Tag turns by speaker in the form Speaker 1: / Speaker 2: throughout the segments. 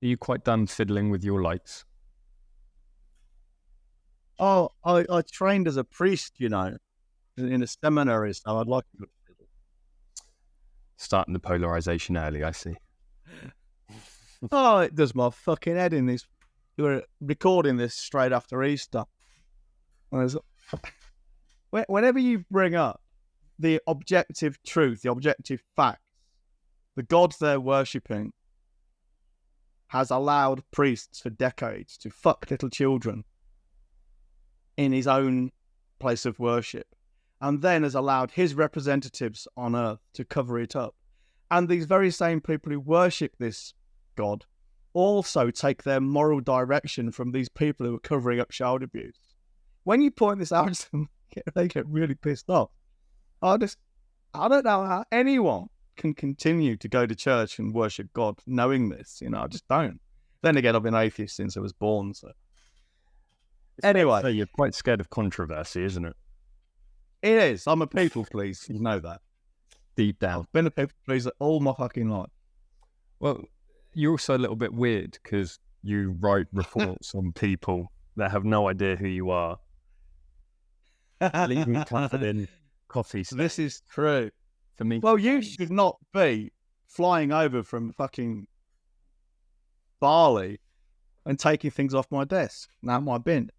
Speaker 1: Are you quite done fiddling with your lights?
Speaker 2: Oh, I trained as a priest, in a seminary, so I'd like a good fiddle.
Speaker 1: Starting the polarization early, I see.
Speaker 2: Oh, it does my fucking head in this. We're recording this straight after Easter. Whenever you bring up the objective truth, the objective facts, the gods they're worshipping has allowed priests for decades to fuck little children in his own place of worship, and then has allowed his representatives on earth to cover it up. And these very same people who worship this God also take their moral direction from these people who are covering up child abuse. When you point this out to them, they get really pissed off. I don't know how anyone can continue to go to church and worship God knowing this. I just don't. Then again, I've been atheist since I was born, so. Anyway.
Speaker 1: So you're quite scared of controversy, isn't it?
Speaker 2: It is. I'm a people pleaser. You know that.
Speaker 1: Deep down.
Speaker 2: I've been a people pleaser all my fucking life.
Speaker 1: Well, you're also a little bit weird because you write reports on people that have no idea who you are. Leaving covered in coffee.
Speaker 2: This is true.
Speaker 1: For me.
Speaker 2: Well, you should not be flying over from fucking Bali and taking things off my desk. Now my bin.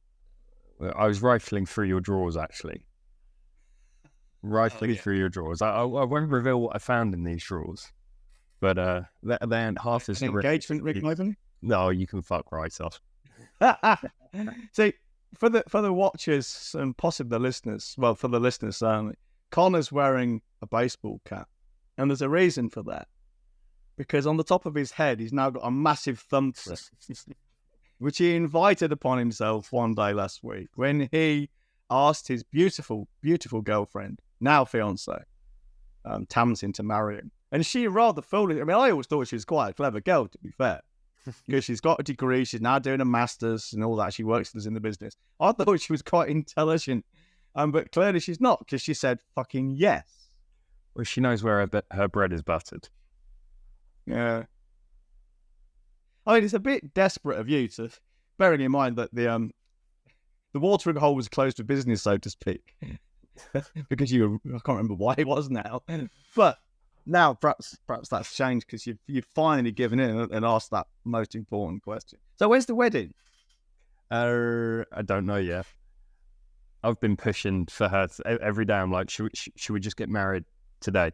Speaker 1: I was rifling through your drawers, actually. Through your drawers. I won't reveal what I found in these drawers, but they aren't half as
Speaker 2: engagement ring, maybe?
Speaker 1: No, you can fuck right off.
Speaker 2: See, for the watchers and possibly the listeners, well, for the listeners certainly, Connor's wearing a baseball cap, and there's a reason for that, because on the top of his head, he's now got a massive thumbprint, which he invited upon himself one day last week when he asked his beautiful, beautiful girlfriend, now fiance, Tamsin, to marry him. And she rather foolish. I mean, I always thought she was quite a clever girl, to be fair, because she's got a degree, she's now doing a master's and all that. She works in the business. I thought she was quite intelligent, but clearly she's not, because she said fucking yes.
Speaker 1: Well, she knows where her bread is buttered.
Speaker 2: Yeah. I mean, it's a bit desperate of you to, bearing in mind that the watering hole was closed for business, so to speak, because I can't remember why it was now, but now perhaps that's changed because you've finally given in and asked that most important question. So where's the wedding?
Speaker 1: I don't know yet. I've been pushing for her every day. I'm like, should we just get married today?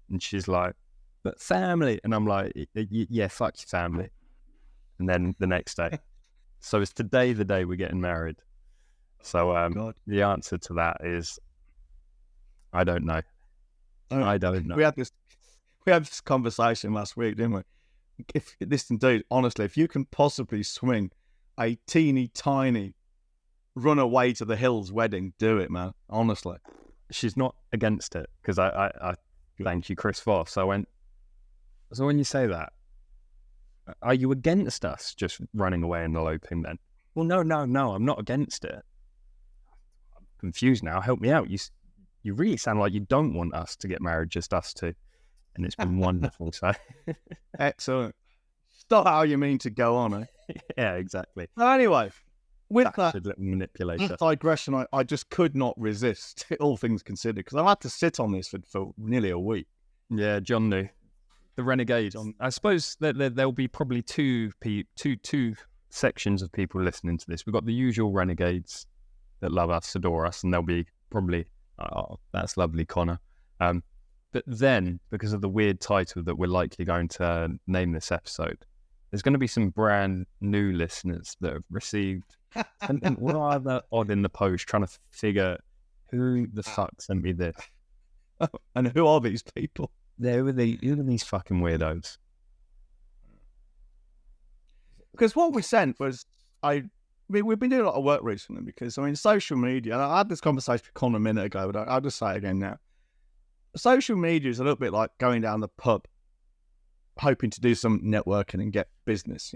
Speaker 1: And she's like, but family. And I'm like, yeah, fuck your family. And then the next day. So it's today the day we're getting married. So the answer to that is, I don't know. I don't know.
Speaker 2: We had this conversation last week, didn't we? Honestly, if you can possibly swing a teeny tiny run away to the hills wedding, do it, man. Honestly.
Speaker 1: She's not against it because I thank you, Chris Voss. I went, so when you say that, are you against us just running away and eloping then? Well, no, I'm not against it. I'm confused now. Help me out. You really sound like you don't want us to get married, just us two. And it's been wonderful. So
Speaker 2: excellent. Stop how you mean to go on, eh?
Speaker 1: Yeah, exactly.
Speaker 2: Anyway, with that
Speaker 1: little manipulator.
Speaker 2: digression, I just could not resist, all things considered, because I had to sit on this for nearly a week.
Speaker 1: Yeah, John knew. The renegades. I suppose that there'll be probably two sections of people listening to this. We've got the usual renegades that love us, adore us, and there'll be probably, oh, that's lovely, Connor. But then, because of the weird title that we're likely going to name this episode, there's going to be some brand new listeners that have received something rather odd in the post, trying to figure who the fuck sent me this.
Speaker 2: And who are these people?
Speaker 1: Who are these fucking weirdos?
Speaker 2: Because what we sent was, we've been doing a lot of work recently because, social media, and I had this conversation with Connor a minute ago, but I'll just say it again now. Social media is a little bit like going down the pub, hoping to do some networking and get business,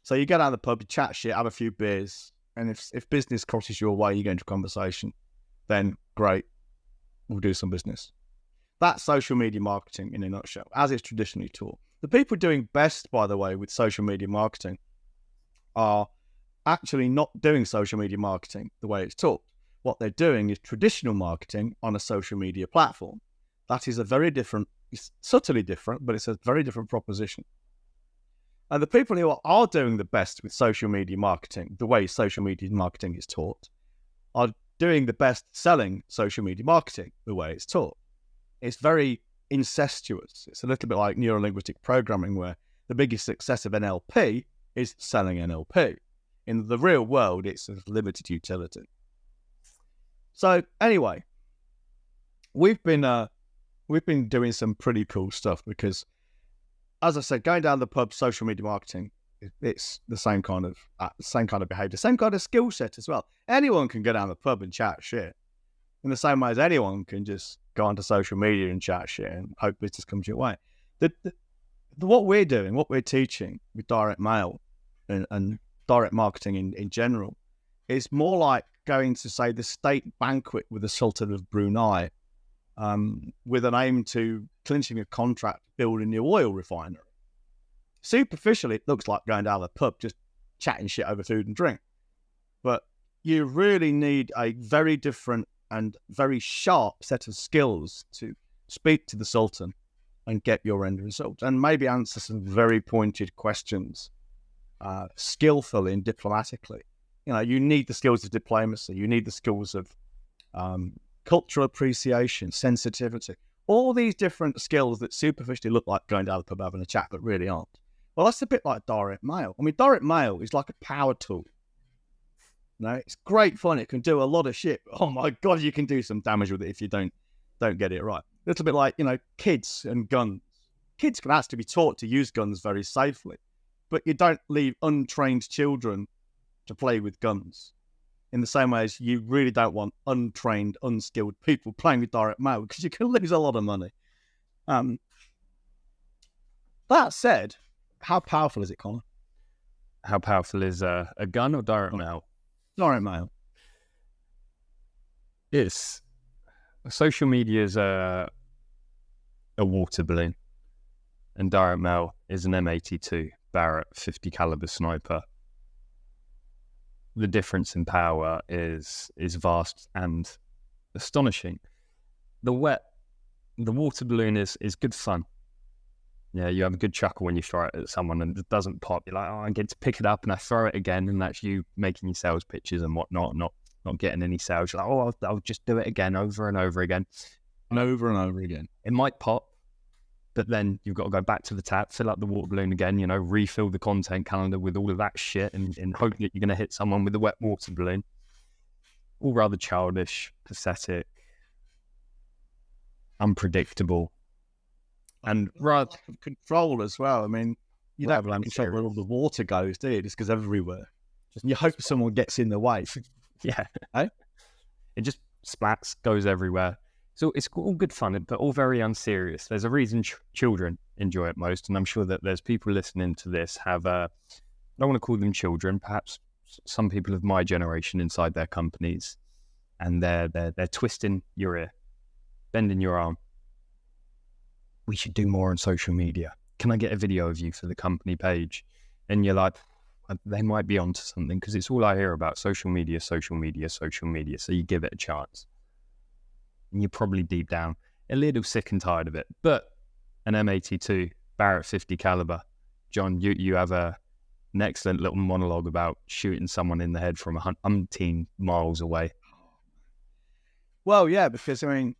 Speaker 2: So you go down the pub, you chat shit, have a few beers, and if business crosses your way, you get into a conversation, then great, we'll do some business. That's social media marketing in a nutshell, as it's traditionally taught. The people doing best, by the way, with social media marketing are actually not doing social media marketing the way it's taught. What they're doing is traditional marketing on a social media platform. That is a very different, it's subtly different, but it's a very different proposition. And the people who are doing the best with social media marketing, the way social media marketing is taught, are doing the best selling social media marketing the way it's taught. It's very incestuous. It's a little bit like neuro-linguistic programming, where the biggest success of NLP is selling NLP. In the real world, it's of limited utility. So anyway, we've been doing some pretty cool stuff because, as I said, going down the pub, social media marketing, it's the same kind of behavior, same kind of skill set as well. Anyone can go down the pub and chat shit, in the same way as anyone can just go onto social media and chat shit and hope business comes your way. What we're doing, what we're teaching with direct mail and direct marketing in general, is more like going to, say, the state banquet with the Sultan of Brunei, with an aim to clinching a contract building the oil refinery. Superficially, it looks like going down the pub, just chatting shit over food and drink. But you really need a very different and very sharp set of skills to speak to the Sultan and get your end result, and maybe answer some very pointed questions, skillfully and diplomatically. You know, you need the skills of diplomacy. You need the skills of cultural appreciation, sensitivity, all these different skills that superficially look like going down the pub having a chat, but really aren't. Well, that's a bit like direct mail. I mean, direct mail is like a power tool. You know, it's great fun. It can do a lot of shit. Oh my God, you can do some damage with it if you don't get it right. A little bit like, you know, kids and guns. Kids can actually be taught to use guns very safely, but you don't leave untrained children to play with guns. In the same way as you really don't want untrained, unskilled people playing with direct mail, because you can lose a lot of money. That said, how powerful is it, Connor?
Speaker 1: How powerful is a gun or direct mail?
Speaker 2: Direct mail.
Speaker 1: It's social media is a water balloon, and direct mail is an M82 Barrett 50 caliber sniper. The difference in power is vast and astonishing. The water balloon is good fun. Yeah, you have a good chuckle when you throw it at someone and it doesn't pop. You're like, oh, I get to pick it up and I throw it again, and that's you making your sales pitches and whatnot, not getting any sales. You're like, oh, I'll just do it again, over and over again.
Speaker 2: And over and over again.
Speaker 1: It might pop, but then you've got to go back to the tap, fill up the water balloon again, you know, refill the content calendar with all of that shit and hope that you're going to hit someone with a wet water balloon. All rather childish, pathetic, unpredictable. And rather
Speaker 2: lack of control as well. I mean, you don't have control where all the water goes, do you? It just goes everywhere. You hope someone gets in the way.
Speaker 1: Yeah.
Speaker 2: Eh?
Speaker 1: It just splats, goes everywhere. So it's all good fun, but all very unserious. There's a reason children enjoy it most, and I'm sure that there's people listening to this have, I don't want to call them children, perhaps some people of my generation inside their companies, and they're twisting your ear, bending your arm. We should do more on social media. Can I get a video of you for the company page? And you're like, they might be onto something, because it's all I hear about: social media, social media, social media. So you give it a chance. And you're probably deep down a little sick and tired of it. But an M82 Barrett 50 caliber, John, you have an excellent little monologue about shooting someone in the head from 100 miles away.
Speaker 2: Well, yeah, because I mean,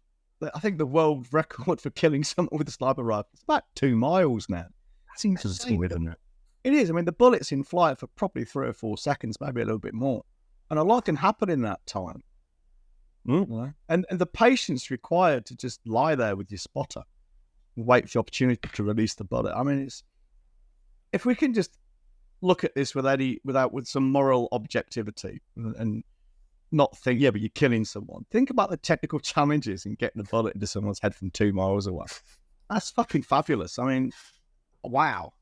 Speaker 2: I think the world record for killing someone with a sniper rifle is about 2 miles now.
Speaker 1: That seems insane, isn't it?
Speaker 2: It is. I mean, the bullet's in flight for probably 3 or 4 seconds, maybe a little bit more. And a lot can happen in that time. You know? And the patience required to just lie there with your spotter and wait for the opportunity to release the bullet. I mean, if we can just look at this with some moral objectivity and not think, yeah, but you're killing someone. Think about the technical challenges in getting a bullet into someone's head from 2 miles away. That's fucking fabulous. I mean, wow.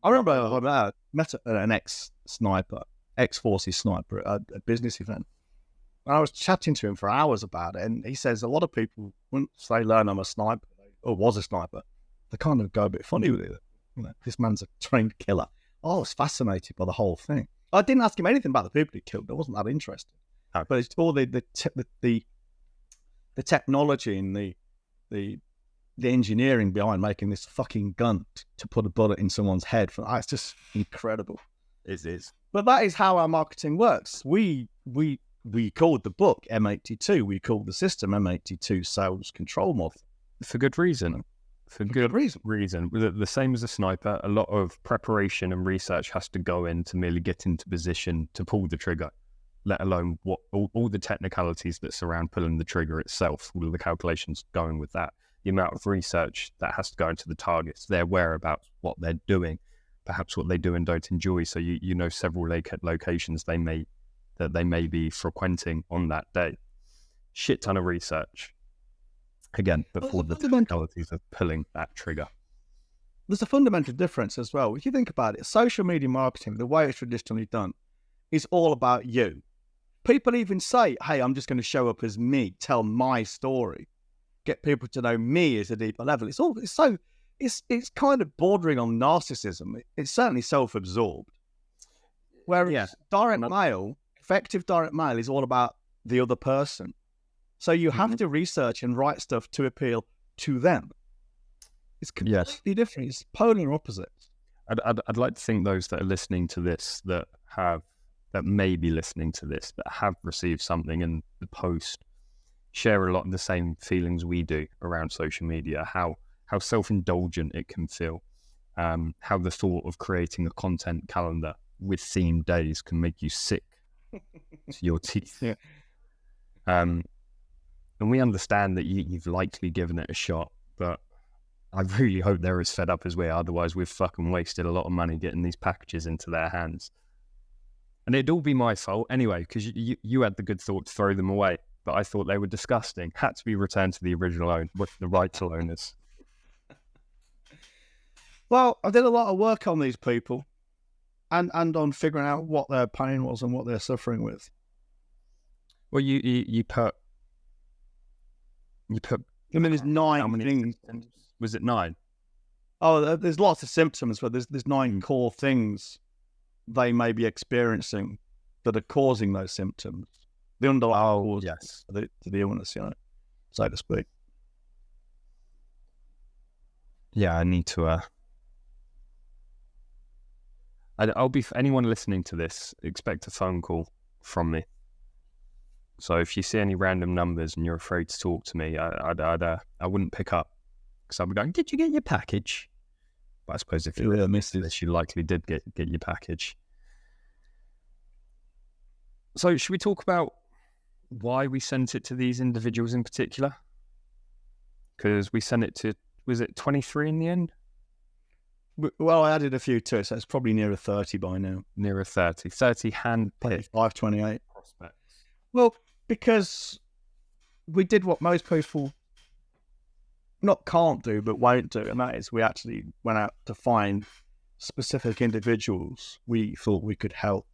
Speaker 2: I remember I met an ex-sniper, ex-forces sniper at a business event. And I was chatting to him for hours about it. And he says a lot of people, once they learn I'm a sniper, or was a sniper, they kind of go a bit funny with it. This man's a trained killer. I was fascinated by the whole thing. I didn't ask him anything about the people he killed. I wasn't that interested.
Speaker 1: Oh.
Speaker 2: But it's all the technology and the engineering behind making this fucking gun to put a bullet in someone's head. It's just incredible.
Speaker 1: It is.
Speaker 2: But that is how our marketing works. We called the book M82. We called the system M82 Sales Control Model.
Speaker 1: For good reason. For good reason. The same as a sniper, a lot of preparation and research has to go in to merely get into position to pull the trigger, let alone what all the technicalities that surround pulling the trigger itself, all of the calculations going with that, the amount of research that has to go into the targets, their whereabouts, what they're doing, perhaps what they do and don't enjoy. So you know several locations they may be frequenting on that day. Shit ton of research. Again, before the technicalities of pulling that trigger.
Speaker 2: There's a fundamental difference as well. If you think about it, social media marketing, the way it's traditionally done, is all about you. People even say, hey, I'm just going to show up as me, tell my story, get people to know me at a deeper level. It's kind of bordering on narcissism. It's certainly self-absorbed. Whereas effective direct mail is all about the other person. So you have to research and write stuff to appeal to them. It's completely different. It's polar opposites.
Speaker 1: I'd like to think those that are listening to this, that may be listening to this, that have received something in the post, share a lot of the same feelings we do around social media, how self-indulgent it can feel, how the thought of creating a content calendar with themed days can make you sick to your teeth.
Speaker 2: Yeah.
Speaker 1: And we understand that you've likely given it a shot, but I really hope they're as fed up as we are. Otherwise, we've fucking wasted a lot of money getting these packages into their hands. And it'd all be my fault anyway, because you had the good thought to throw them away, but I thought they were disgusting. Had to be returned to the original the rightful owners.
Speaker 2: Well, I did a lot of work on these people and on figuring out what their pain was and what they're suffering with.
Speaker 1: Well, you put...
Speaker 2: I mean, there's 9 things.
Speaker 1: Was it 9?
Speaker 2: Oh, there's lots of symptoms, but there's 9 core things they may be experiencing that are causing those symptoms. The underlying cause to the illness, so to speak.
Speaker 1: Yeah, I need to... I'll be... anyone listening to this, expect a phone call from me. So if you see any random numbers and you're afraid to talk to me, I wouldn't pick up, because I'll be going, did you get your package? But I suppose if you missed this, you likely did get your package. So should we talk about why we sent it to these individuals in particular? Because we sent it to, was it 23 in the end?
Speaker 2: Well, I added a few to it, so it's probably nearer 30 by now.
Speaker 1: Nearer 30. 30 hand-picked
Speaker 2: 528
Speaker 1: prospects.
Speaker 2: Well, because we did what most people can't do, but won't do, and that is we actually went out to find specific individuals we thought we could help,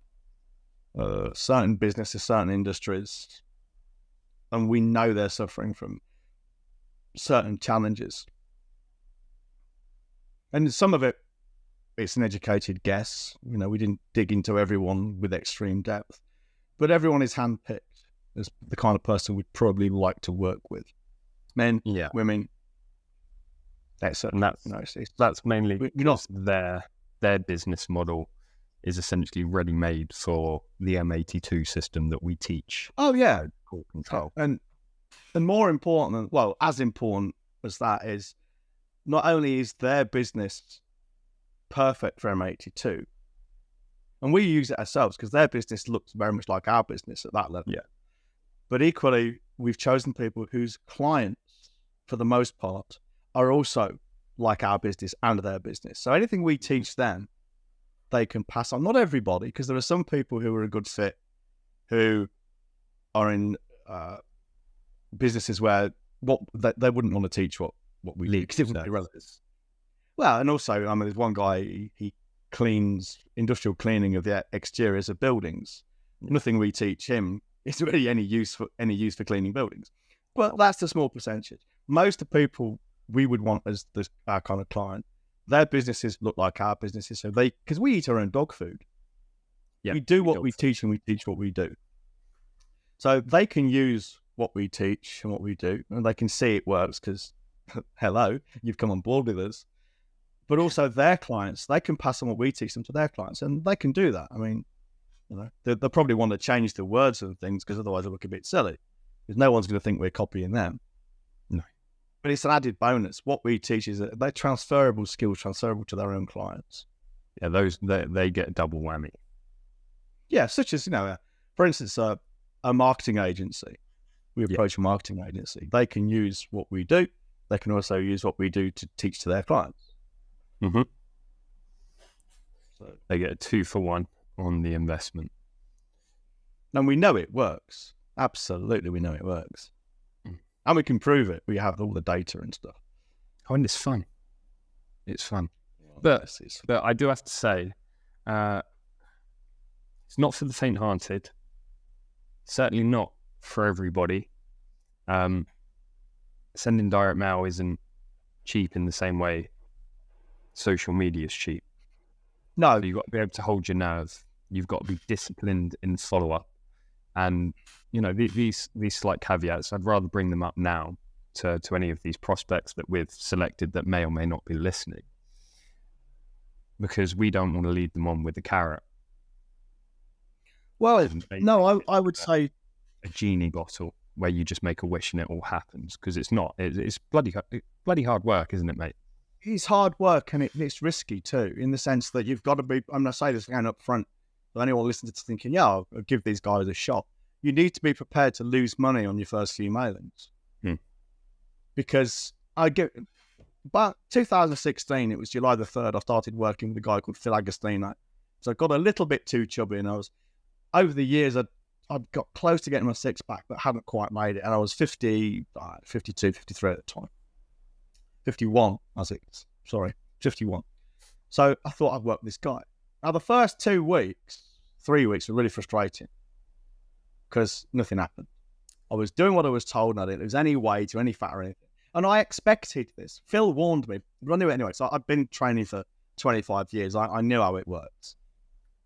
Speaker 2: certain businesses, certain industries, and we know they're suffering from certain challenges. And some of it's an educated guess. We didn't dig into everyone with extreme depth, but everyone is handpicked as the kind of person we'd probably like to work with. Men, women. That's
Speaker 1: mainly because their business model is essentially ready-made for the M82 system that we teach.
Speaker 2: Oh yeah,
Speaker 1: core control.
Speaker 2: And more important, as important as that is, not only is their business perfect for M82, and we use it ourselves because their business looks very much like our business at that level.
Speaker 1: Yeah.
Speaker 2: But equally, we've chosen people whose clients, for the most part, are also like our business and their business. So anything we teach them, they can pass on. Not everybody, because there are some people who are a good fit who are in businesses where they wouldn't want to teach what we do, because it wouldn't be relevant. Well, and also, there's one guy, he cleans industrial cleaning of the exteriors of buildings. Nothing we teach him is really any use for cleaning buildings. But that's a small percentage. Most of the people we would want as our kind of client. Their businesses look like our businesses, so because we eat our own dog food. Yeah, we do what we teach, and we teach what we do. So they can use what we teach and what we do, and they can see it works because, hello, you've come on board with us. But also their clients, they can pass on what we teach them to their clients, and they can do that. I mean, they'll probably want to change the words and things because otherwise it'll look a bit silly. Because no one's going to think we're copying them.
Speaker 1: No.
Speaker 2: But it's an added bonus. What we teach is that they're transferable skills, transferable to their own clients.
Speaker 1: Yeah, they get a double whammy.
Speaker 2: Yeah, such as, for instance, a marketing agency. We approach a marketing agency. They can use what we do. They can also use what we do to teach to their clients.
Speaker 1: Mm-hmm. So they get a 2-for-1 on the investment.
Speaker 2: And we know it works. Absolutely, we know it works. And we can prove it. We have all the data and stuff.
Speaker 1: Oh, and it's fun. It's fun. But I do have to say, it's not for the faint-hearted. Certainly not for everybody. Sending direct mail isn't cheap in the same way social media is cheap.
Speaker 2: No.
Speaker 1: So you've got to be able to hold your nerve. You've got to be disciplined in follow-up. And, these slight caveats, I'd rather bring them up now to any of these prospects that we've selected that may or may not be listening. Because we don't want to lead them on with the carrot.
Speaker 2: Well, no, I would say
Speaker 1: a genie bottle where you just make a wish and it all happens, because it's not. It's bloody hard work, isn't it, mate?
Speaker 2: It's hard work, and it's risky too, in the sense that you've got to be. I'm going to say this again up front. For anyone listening to thinking, yeah, I'll give these guys a shot. You need to be prepared to lose money on your first few mailings. Because about 2016, it was July the 3rd, I started working with a guy called Phil Agostino. So I got a little bit too chubby, and over the years, I'd got close to getting my six-pack, but hadn't quite made it. And I was 52, 53 at the time. 51, 51. So I thought I'd work with this guy. Now, the first 3 weeks were really frustrating because nothing happened. I was doing what I was told, and I didn't lose any weight or any fat or anything. And I expected this. Phil warned me, but I knew it anyway. So I've been training for 25 years. I knew how it works.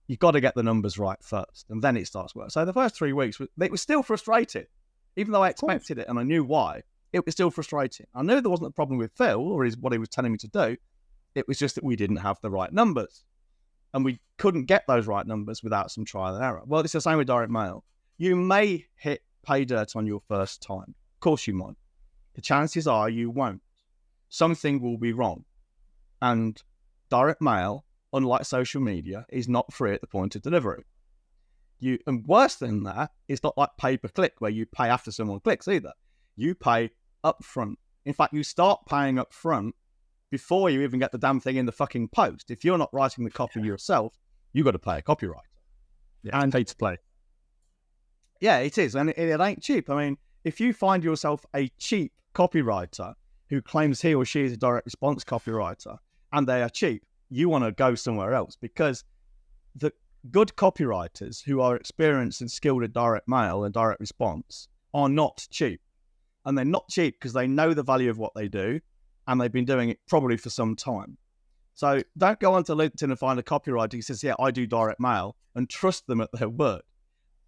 Speaker 2: You've got to get the numbers right first, and then it starts working. So the first 3 weeks, it was still frustrating. Even though I expected it and I knew why, it was still frustrating. I knew there wasn't a problem with Phil or what he was telling me to do. It was just that we didn't have the right numbers. And we couldn't get those right numbers without some trial and error. Well, it's the same with direct mail. You may hit pay dirt on your first time. Of course you might. The chances are you won't. Something will be wrong. And direct mail, unlike social media, is not free at the point of delivery. And worse than that, it's not like pay-per-click where you pay after someone clicks either. You pay up front. In fact, you start paying up front before you even get the damn thing in the fucking post. If you're not writing the copy yourself, you've got to pay a copywriter.
Speaker 1: Yeah, and pay to play.
Speaker 2: Yeah, it is. And it ain't cheap. I mean, if you find yourself a cheap copywriter who claims he or she is a direct response copywriter and they are cheap, you want to go somewhere else, because the good copywriters who are experienced and skilled at direct mail and direct response are not cheap. And they're not cheap because they know the value of what they do, and they've been doing it probably for some time. So don't go onto LinkedIn and find a copywriter who says, yeah, I do direct mail, and trust them at their word.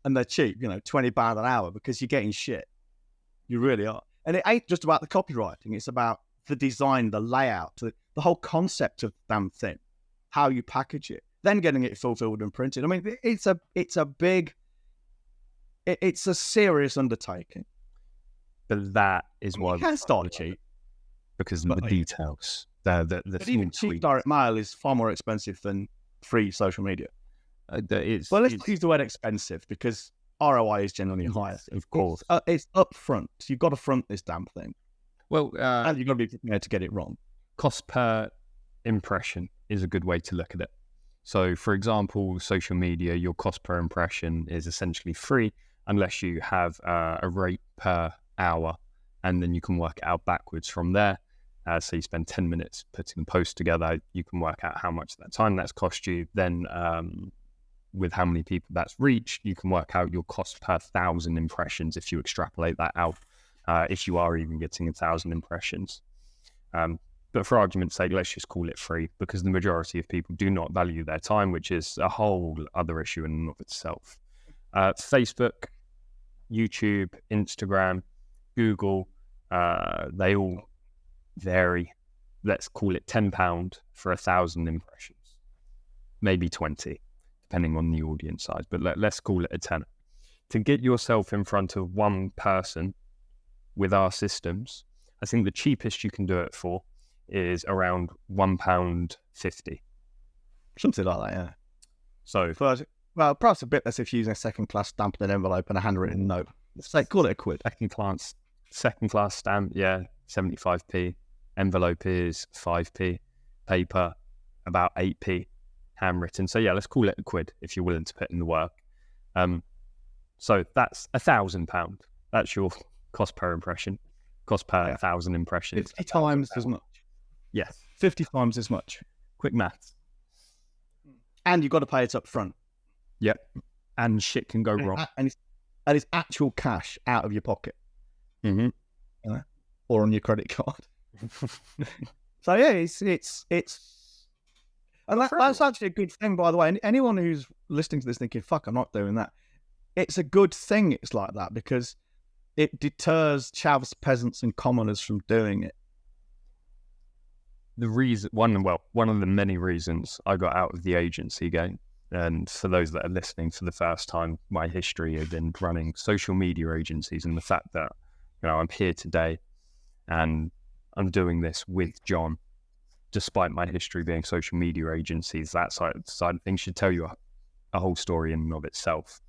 Speaker 2: And they're cheap, £20 an hour, because you're getting shit. You really are. And it ain't just about the copywriting. It's about the design, the layout, the whole concept of the damn thing, how you package it, then getting it fulfilled and printed. I mean, it's a serious undertaking.
Speaker 1: But that is why
Speaker 2: you can start cheap,
Speaker 1: because of the details. The
Speaker 2: even cheap direct mail is far more expensive than free social media. Let's not use the word expensive, because ROI is generally higher.
Speaker 1: Of course,
Speaker 2: it's upfront. You've got to front this damn thing.
Speaker 1: Well,
Speaker 2: and you've got to be prepared to get it wrong.
Speaker 1: Cost per impression is a good way to look at it. So, for example, social media, your cost per impression is essentially free unless you have a rate per hour, and then you can work it out backwards from there. So you spend 10 minutes putting a post together, you can work out how much that time that's cost you. Then with how many people that's reached, you can work out your cost per 1,000 impressions if you extrapolate that out, if you are even getting 1,000 impressions. But for argument's sake, let's just call it free, because the majority of people do not value their time, which is a whole other issue in and of itself. Facebook, YouTube, Instagram, Google, they all vary. Let's call it £10 for 1,000 impressions, maybe 20, depending on the audience size, but let's call it a tenner. To get yourself in front of one person with our systems, I think the cheapest you can do it for is around £1.50.
Speaker 2: Something like that, yeah.
Speaker 1: So,
Speaker 2: well, perhaps a bit less if you're using a second-class stamp in an envelope and a handwritten note. Say, call it a quid.
Speaker 1: second class stamp, yeah, 75p. Envelope is 5p. Paper, about 8p. Handwritten. So yeah, let's call it a quid if you're willing to put in the work. So that's £1,000. That's your cost per impression. Cost per 1,000 impressions.
Speaker 2: 50 times as much.
Speaker 1: Yes.
Speaker 2: 50 times as much.
Speaker 1: Quick maths.
Speaker 2: And you've got to pay it up front.
Speaker 1: Yep. And shit can go wrong.
Speaker 2: And it's actual cash out of your pocket.
Speaker 1: Mm-hmm.
Speaker 2: Or on your credit card. So yeah, it's and that's actually a good thing, by the way. And anyone who's listening to this thinking, fuck, I'm not doing that. It's a good thing it's like that, because it deters chavs, peasants and commoners from doing it.
Speaker 1: One of the many reasons I got out of the agency game, and for those that are listening for the first time, my history has been running social media agencies, and the fact that, I'm here today and I'm doing this with John, despite my history being social media agencies, that side of things should tell you a whole story in and of itself.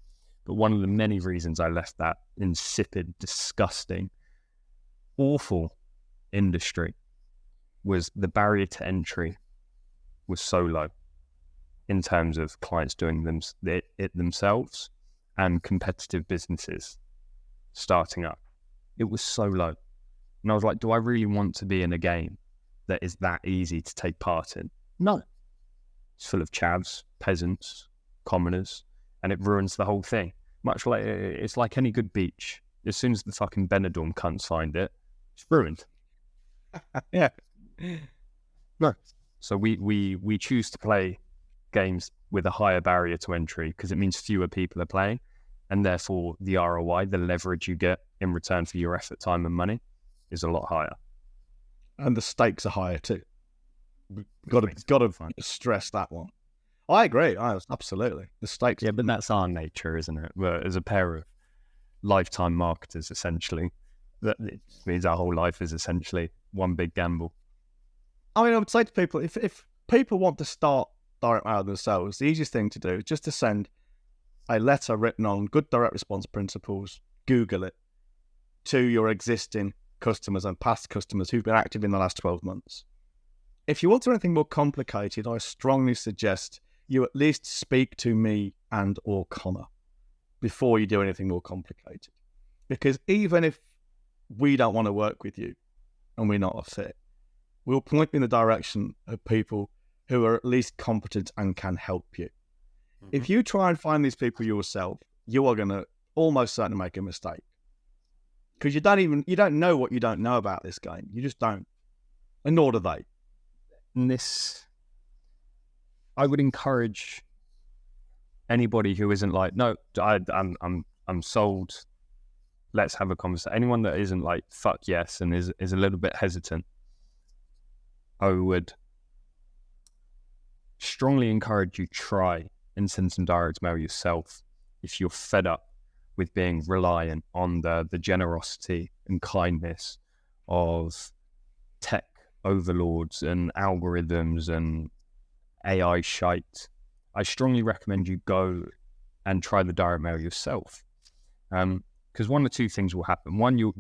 Speaker 1: But one of the many reasons I left that insipid, disgusting, awful industry was the barrier to entry was so low in terms of clients doing it themselves and competitive businesses starting up. It was so low. And I was like, do I really want to be in a game that is that easy to take part in? No. It's full of chavs, peasants, commoners, and it ruins the whole thing. Much like, it's like any good beach. As soon as the fucking Benidorm cunts find it, it's ruined.
Speaker 2: Yeah.
Speaker 1: No. So we choose to play games with a higher barrier to entry because it means fewer people are playing, and therefore the ROI, the leverage you get in return for your effort, time and money is a lot higher.
Speaker 2: And the stakes are higher too. Got to stress that one. I agree. Absolutely. The stakes.
Speaker 1: Yeah, but that's our nature, isn't it? Well, as a pair of lifetime marketers, essentially, that means our whole life is essentially one big gamble.
Speaker 2: I mean, I would say to people, if people want to start direct mail themselves, the easiest thing to do is just to send a letter written on good direct response principles, Google it, to your existing customers and past customers who've been active in the last 12 months. If you want to do anything more complicated, I strongly suggest you at least speak to me and or Connor before you do anything more complicated. Because even if we don't want to work with you and we're not a fit, we'll point you in the direction of people who are at least competent and can help you. Mm-hmm. If you try and find these people yourself, you are going to almost certainly make a mistake. Because you don't know what you don't know about this game. You just don't. And nor do they.
Speaker 1: And I would encourage anybody who isn't like, no, I'm sold. Let's have a conversation. Anyone that isn't like, fuck yes, and is a little bit hesitant, I would strongly encourage you try and send some direct mail yourself if you're fed up with being reliant on the generosity and kindness of tech overlords and algorithms and AI shite. I strongly recommend you go and try the direct mail yourself, because one or two things will happen. One, you'll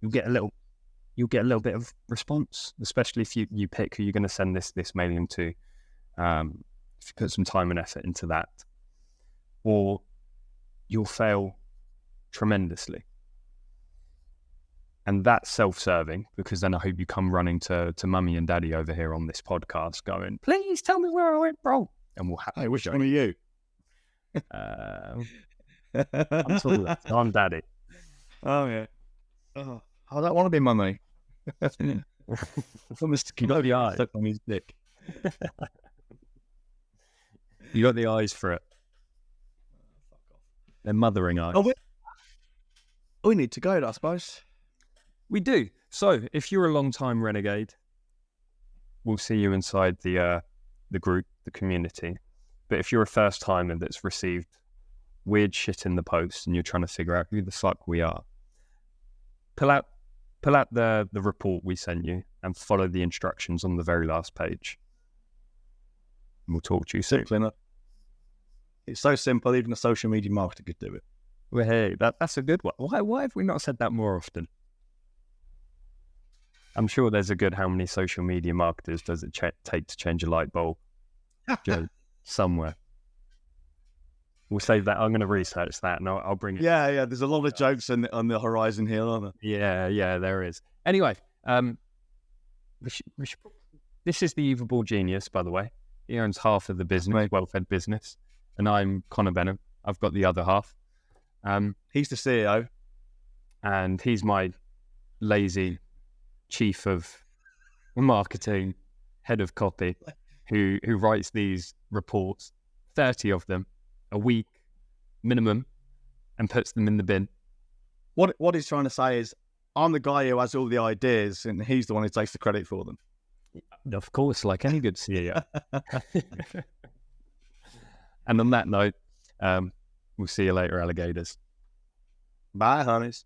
Speaker 1: get a little bit of response, especially if you pick who you're going to send this mailing to. If you put some time and effort into that, or you'll fail tremendously. And that's self-serving, because then I hope you come running to mummy and daddy over here on this podcast going, please tell me where I went wrong. And we'll have
Speaker 2: Hey, which one are you?
Speaker 1: I'm daddy.
Speaker 2: Oh, yeah. Oh, I don't want to be mummy. Almost keep the eye stuck on his dick.
Speaker 1: You got the eyes for it. They're mothering eyes.
Speaker 2: Oh, we need to go, I suppose.
Speaker 1: We do. So, if you're a long-time renegade, we'll see you inside the group, the community. But if you're a first-timer that's received weird shit in the post and you're trying to figure out who the fuck we are, pull out the report we sent you and follow the instructions on the very last page. And we'll talk to you soon.
Speaker 2: Simple enough. It's so simple, even a social media marketer could do it.
Speaker 1: Well, hey, that's a good one. Why have we not said that more often? I'm sure there's a good how many social media marketers does it take to change a light bulb joke somewhere. We'll save that. I'm going to research that and I'll bring it.
Speaker 2: Yeah. There's a lot of jokes on the horizon here, aren't there?
Speaker 1: Yeah, there is. Anyway, this is the Evil Ball Genius, by the way. He owns half of the business, well-fed business, and I'm Connor Benham. I've got the other half.
Speaker 2: He's the CEO.
Speaker 1: And he's my lazy chief of marketing, head of copy, who writes these reports, 30 of them a week minimum, and puts them in the bin.
Speaker 2: What he's trying to say is, I'm the guy who has all the ideas, and he's the one who takes the credit for them.
Speaker 1: Of course, like any good CEO. And on that note, we'll see you later, alligators.
Speaker 2: Bye, honeys.